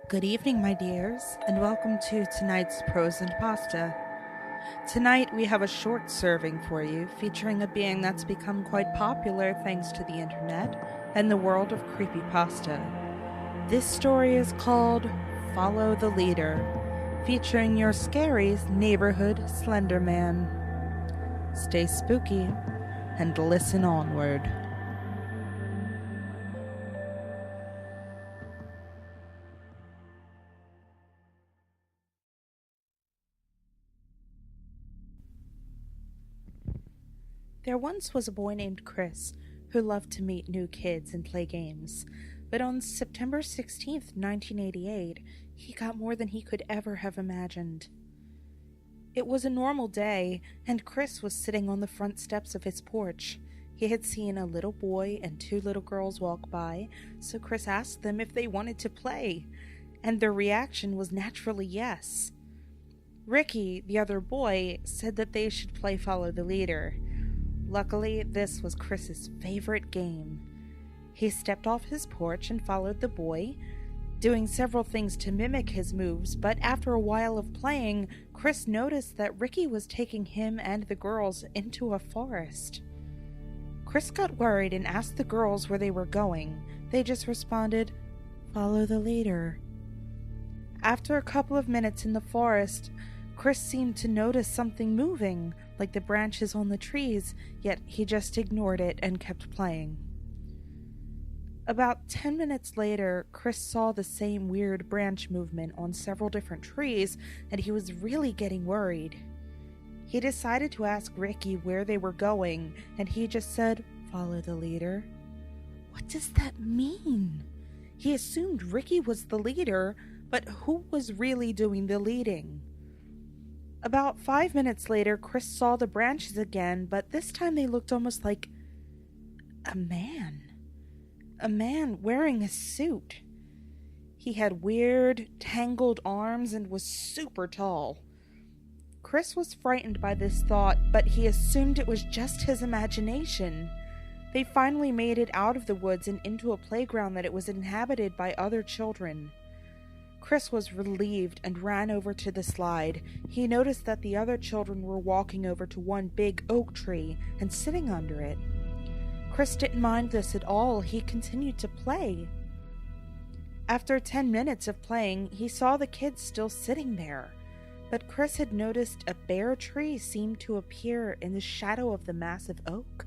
Good evening, my dears, and welcome to tonight's Prose and Pasta. Tonight we have a short serving for you featuring a being that's become quite popular thanks to the internet and the world of creepypasta. This story is called Follow the Leader, featuring your scary neighborhood Slender Man. Stay spooky and listen onward. There once was a boy named Chris who loved to meet new kids and play games, but on September 16th, 1988, he got more than he could ever have imagined. It was a normal day, and Chris was sitting on the front steps of his porch. He had seen a little boy and two little girls walk by, so Chris asked them if they wanted to play, and their reaction was naturally yes. Ricky, the other boy, said that they should play Follow the Leader. Luckily, this was Chris's favorite game. He stepped off his porch and followed the boy, doing several things to mimic his moves, but after a while of playing, Chris noticed that Ricky was taking him and the girls into a forest. Chris got worried and asked the girls where they were going. They just responded, "Follow the leader." After a couple of minutes in the forest, Chris seemed to notice something moving, like the branches on the trees, yet he just ignored it and kept playing. About 10 minutes later, Chris saw the same weird branch movement on several different trees, and he was really getting worried. He decided to ask Ricky where they were going, and he just said, "Follow the leader." What does that mean? He assumed Ricky was the leader, but who was really doing the leading? About 5 minutes later, Chris saw the branches again, but this time they looked almost like a man. A man wearing a suit. He had weird, tangled arms and was super tall. Chris was frightened by this thought, but he assumed it was just his imagination. They finally made it out of the woods and into a playground that it was inhabited by other children. Chris was relieved and ran over to the slide. He noticed that the other children were walking over to one big oak tree and sitting under it. Chris didn't mind this at all. He continued to play. After 10 minutes of playing, he saw the kids still sitting there, but Chris had noticed a bare tree seemed to appear in the shadow of the massive oak.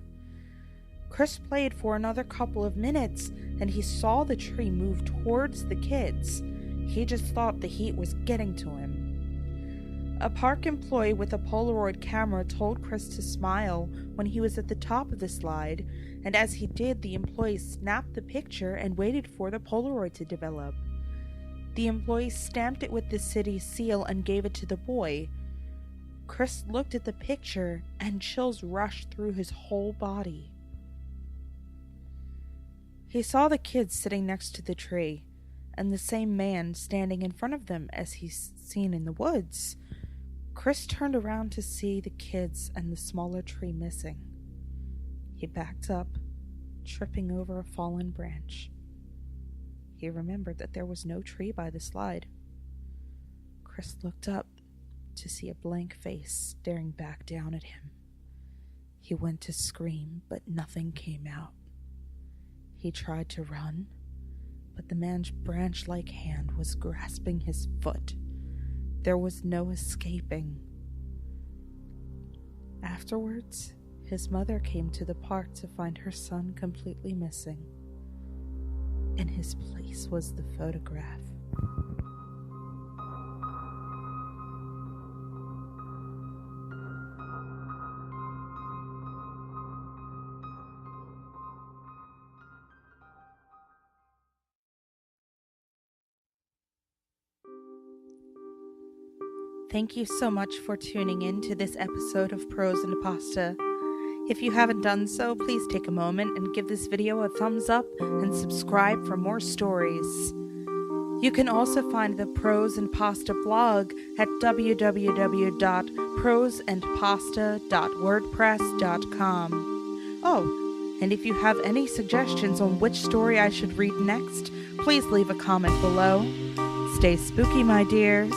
Chris played for another couple of minutes, and he saw the tree move towards the kids. He just thought the heat was getting to him. A park employee with a Polaroid camera told Chris to smile when he was at the top of the slide, and as he did, the employee snapped the picture and waited for the Polaroid to develop. The employee stamped it with the city seal and gave it to the boy. Chris looked at the picture, and chills rushed through his whole body. He saw the kids sitting next to the tree, and the same man standing in front of them as he's seen in the woods. Chris turned around to see the kids and the smaller tree missing. He backed up, tripping over a fallen branch. He remembered that there was no tree by the slide. Chris looked up to see a blank face staring back down at him. He went to scream, but nothing came out. He tried to run, but the man's branch-like hand was grasping his foot. There was no escaping. Afterwards, his mother came to the park to find her son completely missing. In his place was the photograph. Thank you so much for tuning in to this episode of Prose and Pasta. If you haven't done so, please take a moment and give this video a thumbs up and subscribe for more stories. You can also find the Prose and Pasta blog at www.proseandpasta.wordpress.com. Oh, and if you have any suggestions on which story I should read next, please leave a comment below. Stay spooky, my dear.